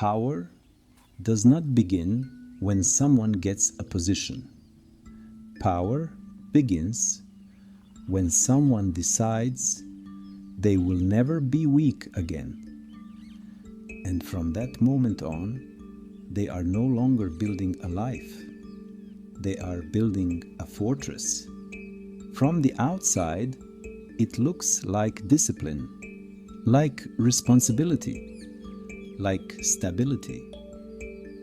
Power does not begin when someone gets a position. Power begins when someone decides they will never be weak again. And from that moment on, they are no longer building a life. They are building a fortress. From the outside, it looks like discipline, like responsibility, like stability.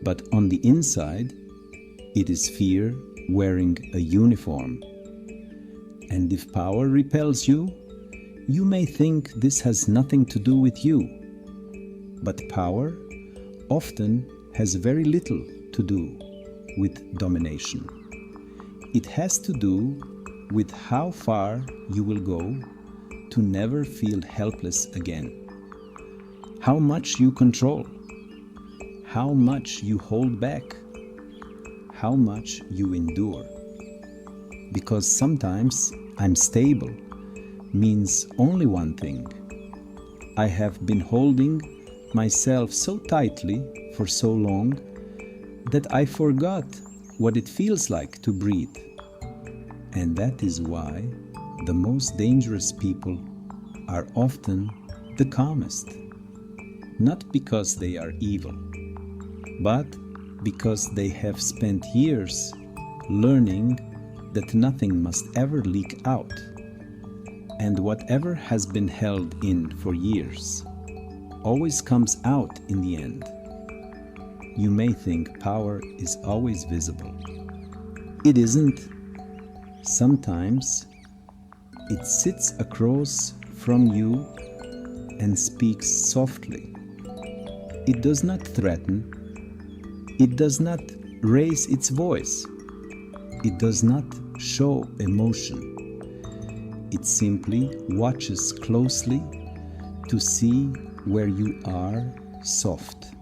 But on the inside, it is fear wearing a uniform. And if power repels you, you may think this has nothing to do with you. But power often has very little to do with domination. It has to do with how far you will go to never feel helpless again. How much you control, how much you hold back, how much you endure. Because sometimes I'm stable means only one thing. I have been holding myself so tightly for so long that I forgot what it feels like to breathe. And that is why the most dangerous people are often the calmest. Not because they are evil, but because they have spent years learning that nothing must ever leak out. And whatever has been held in for years always comes out in the end. You may think power is always visible. It isn't. Sometimes it sits across from you and speaks softly. It does not threaten. It does not raise its voice. It does not show emotion. It simply watches closely to see where you are soft,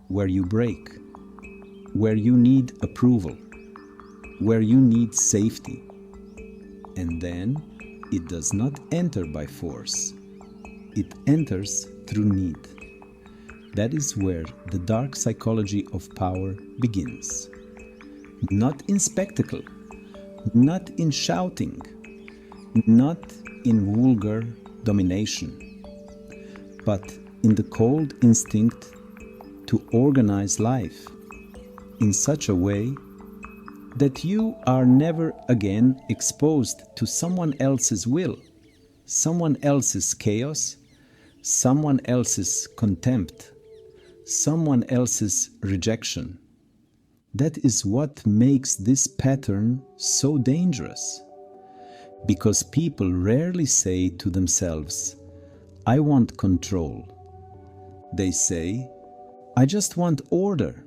where you break, where you need approval, where you need safety. And then it does not enter by force. It enters through need. That is where the dark psychology of power begins. Not in spectacle, not in shouting, not in vulgar domination, but in the cold instinct to organize life in such a way that you are never again exposed to someone else's will, someone else's chaos, someone else's contempt, someone else's rejection. That is what makes this pattern so dangerous. Because people rarely say to themselves, I want control. They say, I just want order.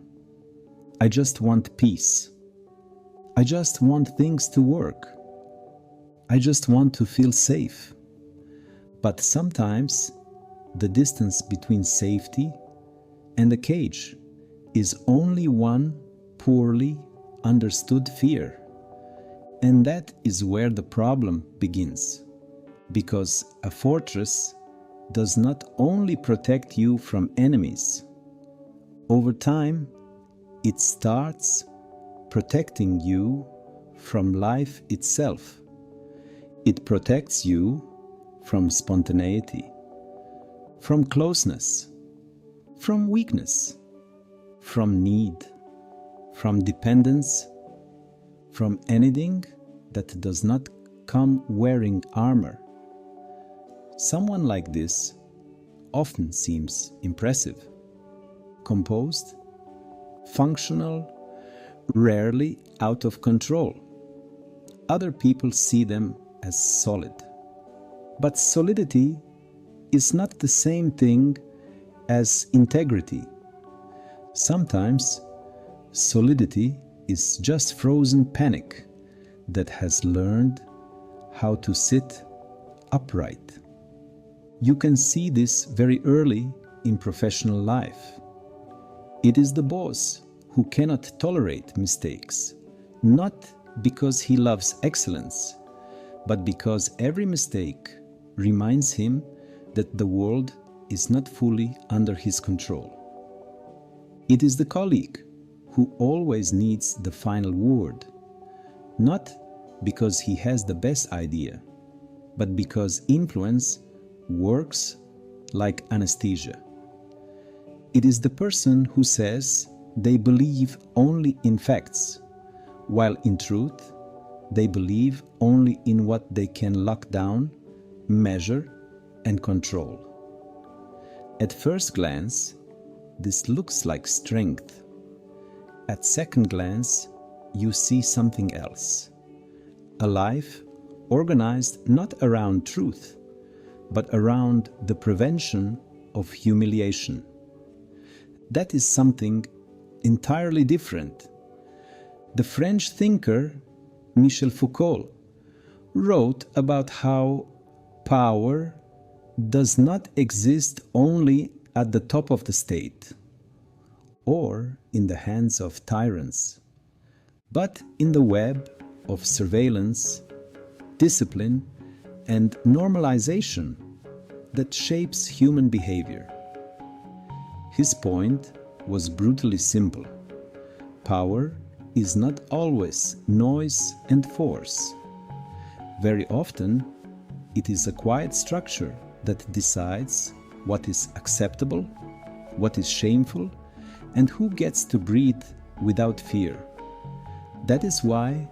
I just want peace. I just want things to work. I just want to feel safe. But sometimes the distance between safety and the cage is only one poorly understood fear. And that is where the problem begins. Because a fortress does not only protect you from enemies. Over time, it starts protecting you from life itself. It protects you from spontaneity, from closeness, from weakness, from need, from dependence, from anything that does not come wearing armor. Someone like this often seems impressive, composed, functional, rarely out of control. Other people see them as solid. But solidity is not the same thing as integrity. Sometimes solidity is just frozen panic that has learned how to sit upright. You can see this very early in professional life. It is the boss who cannot tolerate mistakes, not because he loves excellence, but because every mistake reminds him that the world is not fully under his control. It is the colleague who always needs the final word, not because he has the best idea, but because influence works like anesthesia. It is the person who says they believe only in facts, while in truth they believe only in what they can lock down, measure, and control. At first glance, this looks like strength. At second glance, you see something else. A life organized not around truth, but around the prevention of humiliation. That is something entirely different. The French thinker Michel Foucault wrote about how power does not exist only at the top of the state or in the hands of tyrants, but in the web of surveillance, discipline, and normalization that shapes human behavior. His point was brutally simple. Power is not always noise and force. Very often, it is a quiet structure that decides what is acceptable, what is shameful, and who gets to breathe without fear. That is why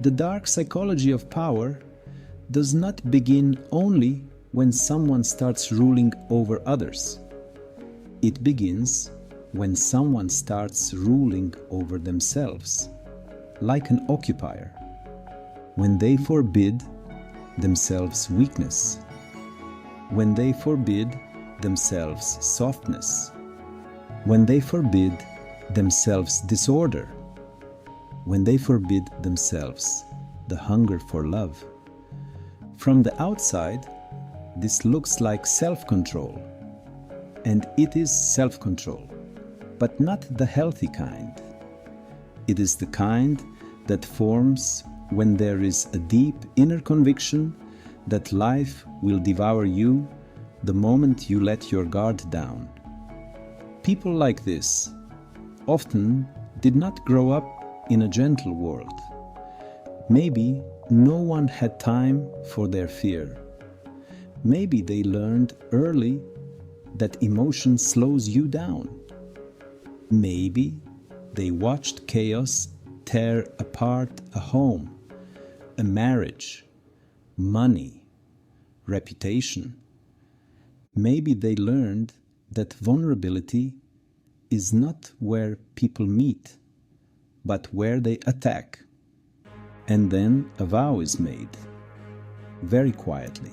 the dark psychology of power does not begin only when someone starts ruling over others. It begins when someone starts ruling over themselves, like an occupier, when they forbid themselves weakness, when they forbid themselves softness, when they forbid themselves disorder, when they forbid themselves the hunger for love. From the outside, this looks like self-control, and it is self-control, but not the healthy kind. It is the kind that forms when there is a deep inner conviction that life will devour you the moment you let your guard down. People like this often did not grow up in a gentle world. Maybe no one had time for their fear. Maybe they learned early that emotion slows you down. Maybe they watched chaos tear apart a home, a marriage, money, reputation. Maybe they learned that vulnerability is not where people meet, but where they attack. And then a vow is made, very quietly,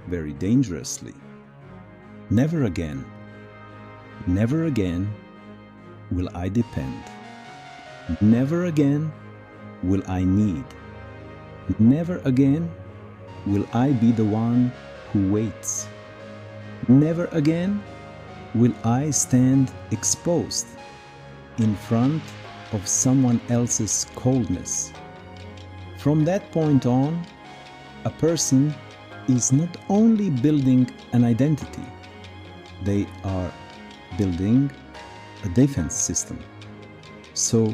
very dangerously. Never again will I depend. Never again will I need. Never again will I be the one who waits. Never again will I stand exposed in front of someone else's coldness. From that point on, a person is not only building an identity, they are building a defense system. So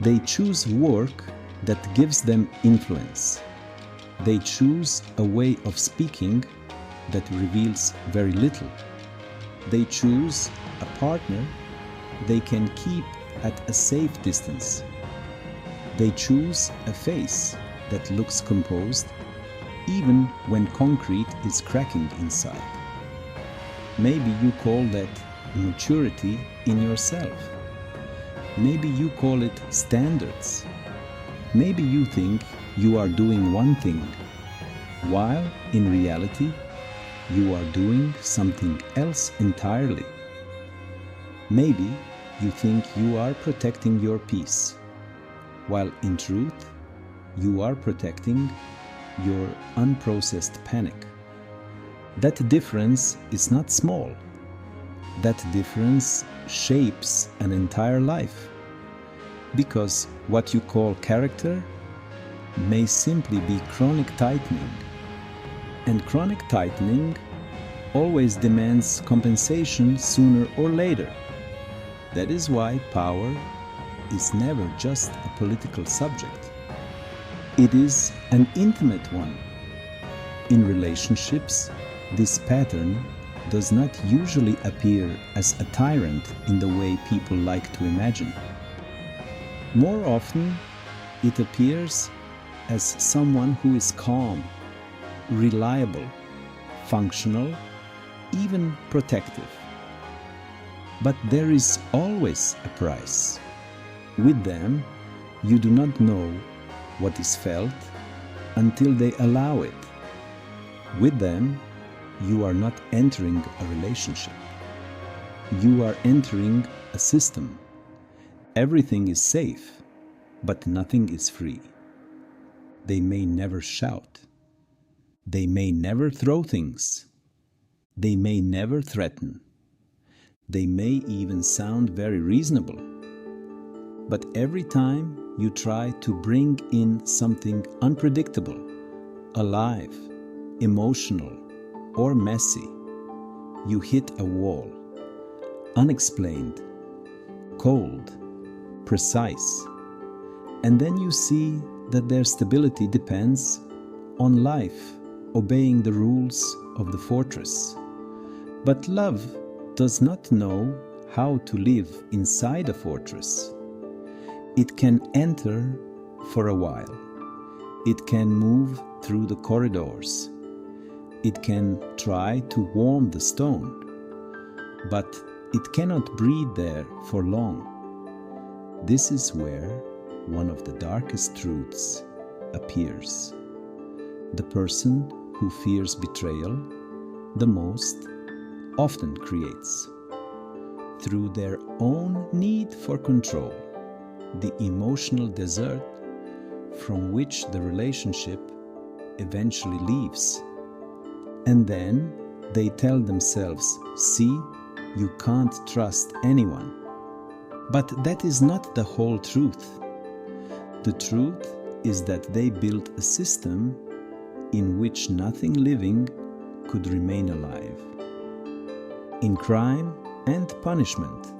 they choose work that gives them influence. They choose a way of speaking that reveals very little. They choose a partner they can keep at a safe distance. They choose a face that looks composed even when concrete is cracking inside. Maybe you call that maturity in yourself. Maybe you call it standards. Maybe you think you are doing one thing, while in reality you are doing something else entirely. Maybe you think you are protecting your peace, while in truth you are protecting your unprocessed panic. That difference is not small. That difference shapes an entire life. Because what you call character may simply be chronic tightening. And chronic tightening always demands compensation sooner or later. That is why power is never just a political subject. It is an intimate one. In relationships, this pattern does not usually appear as a tyrant in the way people like to imagine. More often, it appears as someone who is calm, reliable, functional, even protective. But there is always a price. With them, you do not know what is felt until they allow it. With them, you are not entering a relationship. You are entering a system. Everything is safe, but nothing is free. They may never shout. They may never throw things. They may never threaten. They may even sound very reasonable. But every time you try to bring in something unpredictable, alive, emotional, or messy, you hit a wall. Unexplained, cold, precise. And then you see that their stability depends on life obeying the rules of the fortress. But love does not know how to live inside a fortress. It can enter for a while. It can move through the corridors. It can try to warm the stone, but it cannot breathe there for long. This is where one of the darkest truths appears. The person who fears betrayal the most often creates, through their own need for control, the emotional desert from which the relationship eventually leaves. And then they tell themselves, "See, you can't trust anyone." But that is not the whole truth. The truth is that they built a system in which nothing living could remain alive. In Crime and Punishment,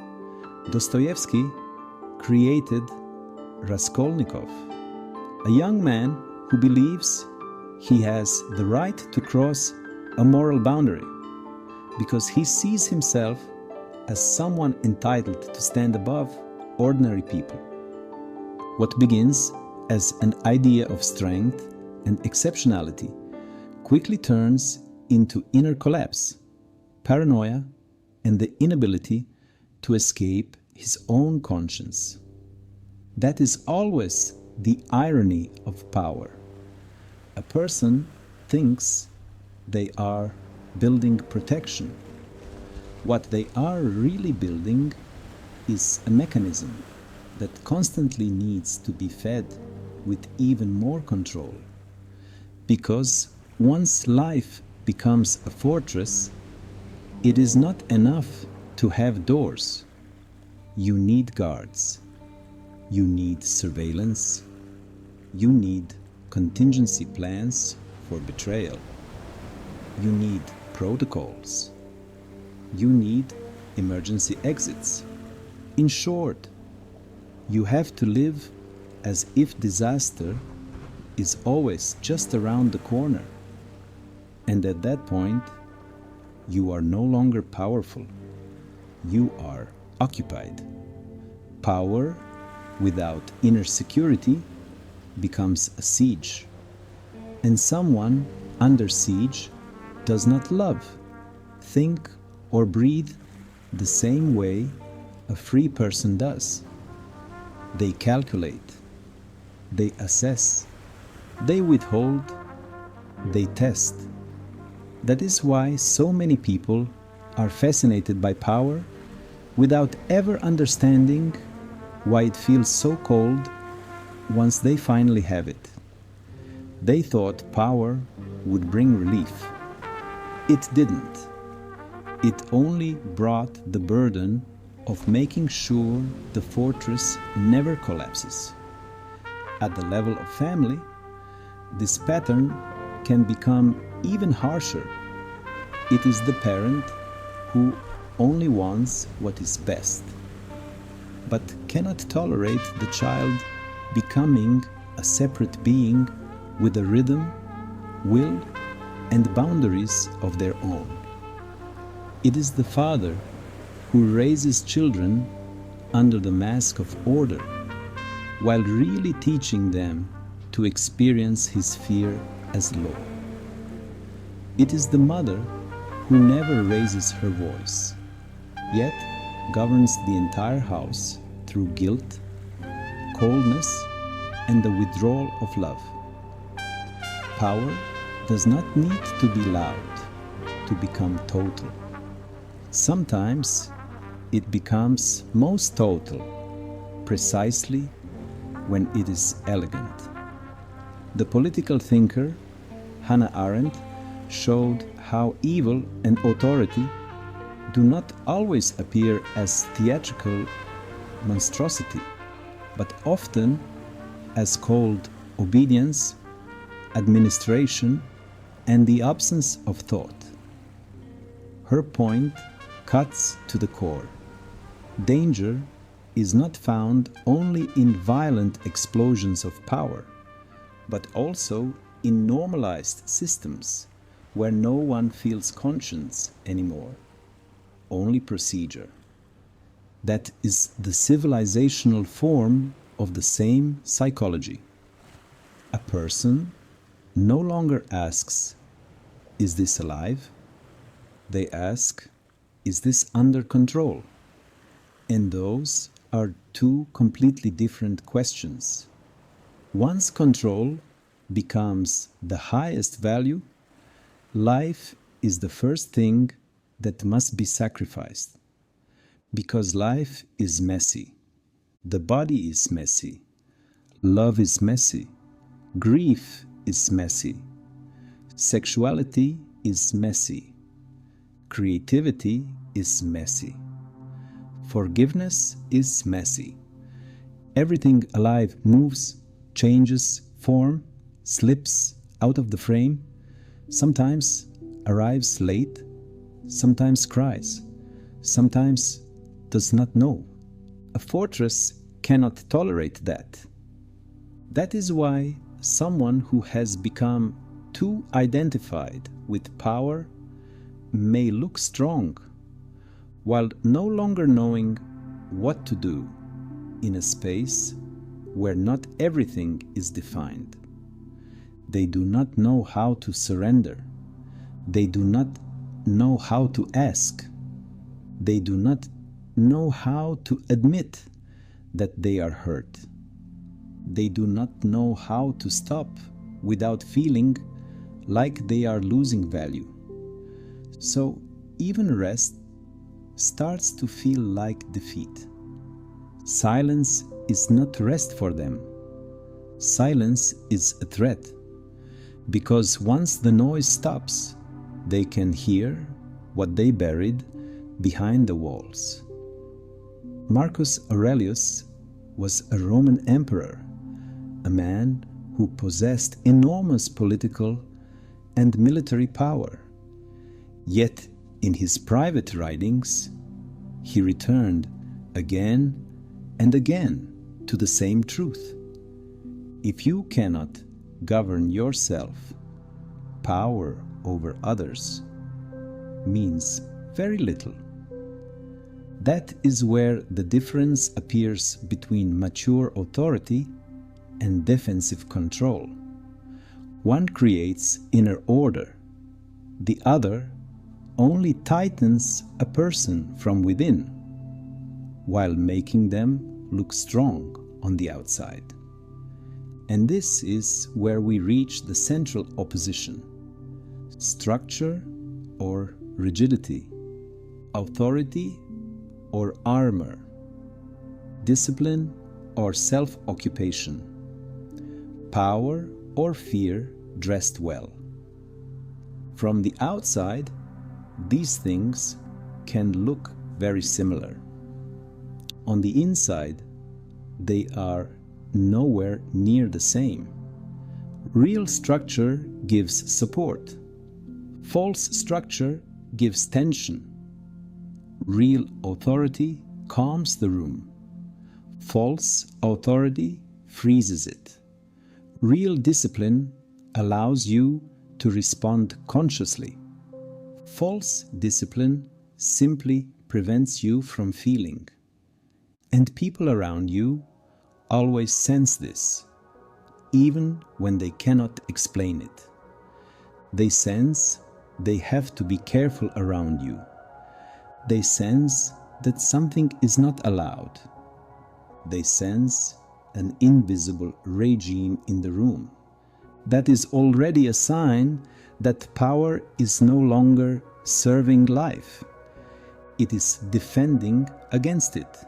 Dostoevsky created Raskolnikov, a young man who believes he has the right to cross a moral boundary because he sees himself as someone entitled to stand above ordinary people. What begins as an idea of strength and exceptionality quickly turns into inner collapse, paranoia, and the inability to escape his own conscience. That is always the irony of power. A person thinks they are building protection. What they are really building is a mechanism that constantly needs to be fed with even more control. Because once life becomes a fortress, it is not enough to have doors. You need guards. You need surveillance. You need contingency plans for betrayal. You need protocols. You need emergency exits. In short, you have to live as if disaster is always just around the corner. And at that point, you are no longer powerful. You are occupied. Power without inner security becomes a siege. And someone under siege does not love, think, or breathe the same way a free person does. They calculate, they assess, they withhold, they test. That is why so many people are fascinated by power without ever understanding why it feels so cold once they finally have it. They thought power would bring relief. It didn't. It only brought the burden of making sure the fortress never collapses. At the level of family, this pattern can become even harsher. It is the parent who only wants what is best, but cannot tolerate the child becoming a separate being with a rhythm, will, and boundaries of their own. It is the father who raises children under the mask of order, while really teaching them to experience his fear as law. It is the mother who never raises her voice, yet governs the entire house through guilt, coldness, and the withdrawal of love. Power does not need to be loud to become total. Sometimes it becomes most total precisely when it is elegant. The political thinker Hannah Arendt showed how evil and authority do not always appear as theatrical monstrosity, but often as cold obedience, administration, and the absence of thought. Her point cuts to the core. Danger is not found only in violent explosions of power, but also in normalized systems where no one feels conscience anymore, only procedure. That is the civilizational form of the same psychology. A person no longer asks, "Is this alive?" They ask, "Is this under control?" And those are two completely different questions. Once control becomes the highest value, life is the first thing that must be sacrificed. Because life is messy. The body is messy. Love is messy. Grief is messy. Sexuality is messy. Creativity is messy. Forgiveness is messy. Everything alive moves, changes, form, slips out of the frame, sometimes arrives late, sometimes cries, sometimes does not know. A fortress cannot tolerate that. That is why someone who has become too identified with power may look strong, while no longer knowing what to do in a space where not everything is defined. They do not know how to surrender. They do not know how to ask. They do not know how to admit that they are hurt. They do not know how to stop without feeling like they are losing value. So even rest starts to feel like defeat. Silence is not rest for them. Silence is a threat, because once the noise stops, they can hear what they buried behind the walls. Marcus Aurelius was a Roman emperor, a man who possessed enormous political and military power. Yet in his private writings, he returned again and again to the same truth. If you cannot govern yourself, power over others means very little. That is where the difference appears between mature authority and defensive control. One creates inner order, the other only tightens a person from within, while making them look strong on the outside. And this is where we reach the central opposition: structure or rigidity, authority or armor, discipline or self-occupation, power or fear dressed well. From the outside, these things can look very similar. On the inside, they are nowhere near the same. Real structure gives support. False structure gives tension. Real authority calms the room. False authority freezes it. Real discipline allows you to respond consciously. False discipline simply prevents you from feeling. And people around you always sense this, even when they cannot explain it. They sense they have to be careful around you. They sense that something is not allowed. They sense an invisible regime in the room. That is already a sign that power is no longer serving life. It is defending against it.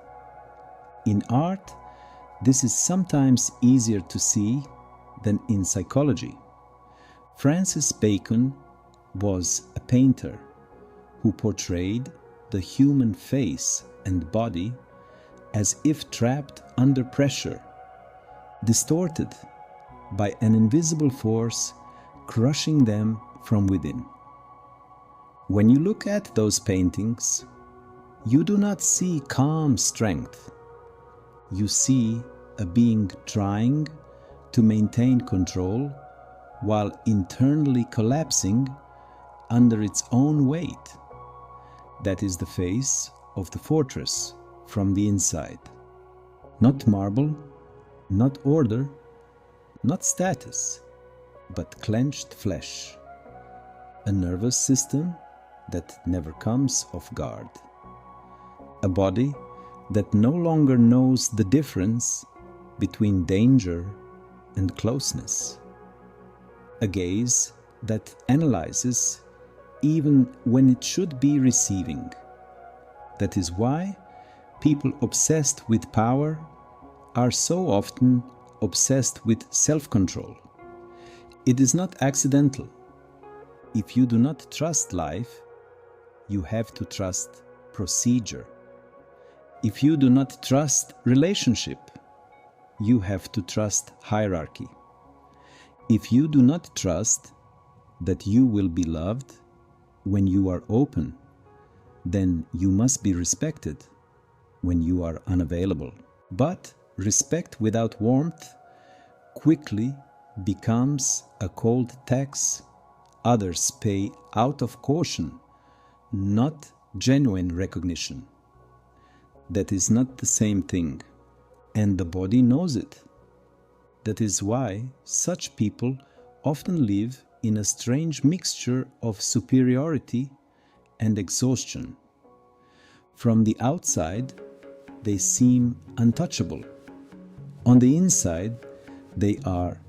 In art, this is sometimes easier to see than in psychology. Francis Bacon was a painter who portrayed the human face and body as if trapped under pressure, distorted by an invisible force crushing them from within. When you look at those paintings, you do not see calm strength. You see a being trying to maintain control while internally collapsing under its own weight. That is the face of the fortress from the inside. Not marble, not order, not status, but clenched flesh. A nervous system that never comes off guard. A body that no longer knows the difference between danger and closeness. A gaze that analyzes even when it should be receiving. That is why people obsessed with power are so often obsessed with self-control. It is not accidental. If you do not trust life, you have to trust procedure. If you do not trust relationship, you have to trust hierarchy. If you do not trust that you will be loved when you are open, then you must be respected when you are unavailable. But respect without warmth quickly becomes a cold tax others pay out of caution, not genuine recognition. That is not the same thing, and the body knows it. That is why such people often live in a strange mixture of superiority and exhaustion. From the outside, they seem untouchable. On the inside, they are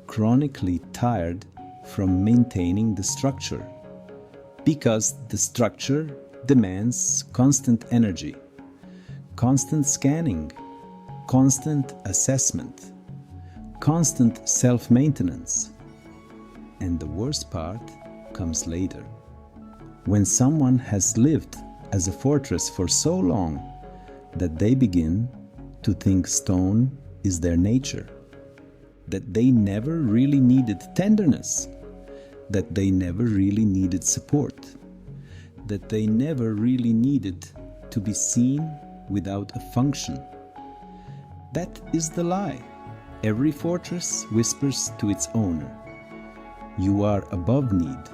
chronically tired from maintaining the structure, because the structure demands constant energy, constant scanning, constant assessment, constant self-maintenance. And the worst part comes later. When someone has lived as a fortress for so long that they begin to think stone is their nature, that they never really needed tenderness, that they never really needed support, that they never really needed to be seen without a function. That is the lie. Every fortress whispers to its owner, "You are above need,"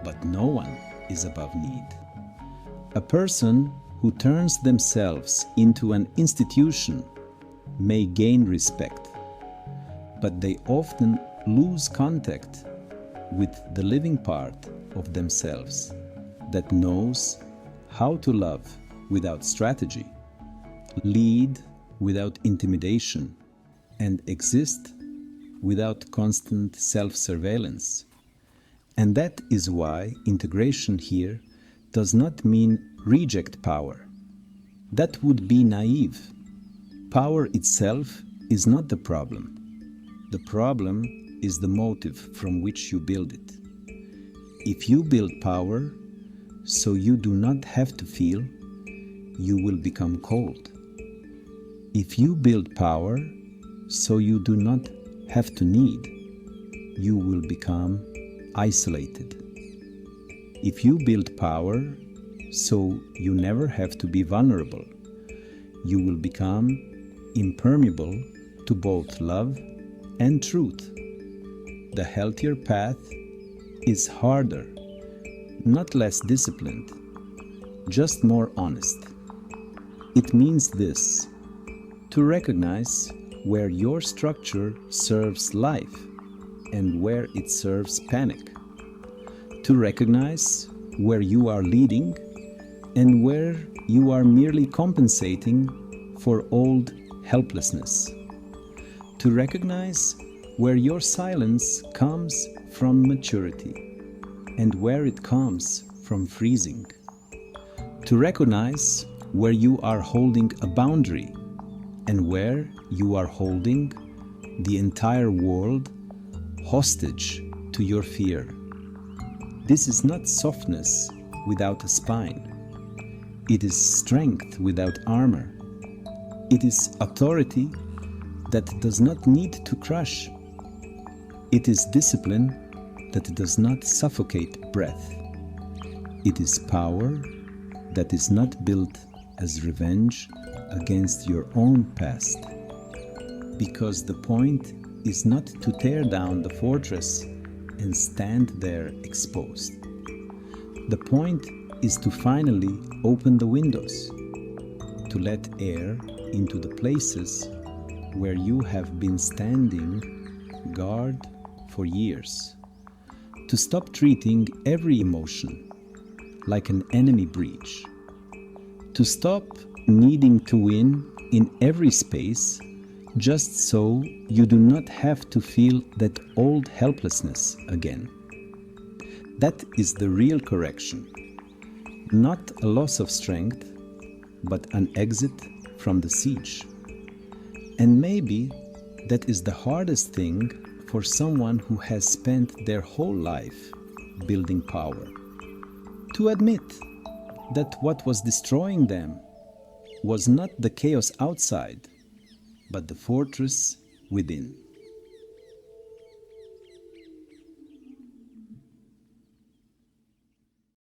but no one is above need. A person who turns themselves into an institution may gain respect, but they often lose contact with the living part of themselves that knows how to love without strategy, lead without intimidation, and exist without constant self-surveillance. And that is why integration here does not mean reject power. That would be naive. Power itself is not the problem. The problem is the motive from which you build it. If you build power so you do not have to feel, you will become cold. If you build power so you do not have to need, you will become isolated. If you build power so you never have to be vulnerable, you will become impermeable to both love and truth. The healthier path is harder, not less disciplined, just more honest. It means this: to recognize where your structure serves life and where it serves panic. To recognize where you are leading and where you are merely compensating for old helplessness. To recognize where your silence comes from maturity and where it comes from freezing. To recognize where you are holding a boundary and where you are holding the entire world hostage to your fear. This is not softness without a spine. It is strength without armor. It is authority that does not need to crush. It is discipline that does not suffocate breath. It is power that is not built as revenge against your own past. Because the point is not to tear down the fortress and stand there exposed. The point is to finally open the windows, to let air into the places where you have been standing guard for years, to stop treating every emotion like an enemy breach, to stop needing to win in every space just so you do not have to feel that old helplessness again. That is the real correction. Not a loss of strength, but an exit from the siege. And maybe that is the hardest thing for someone who has spent their whole life building power. To admit that what was destroying them was not the chaos outside, but the fortress within.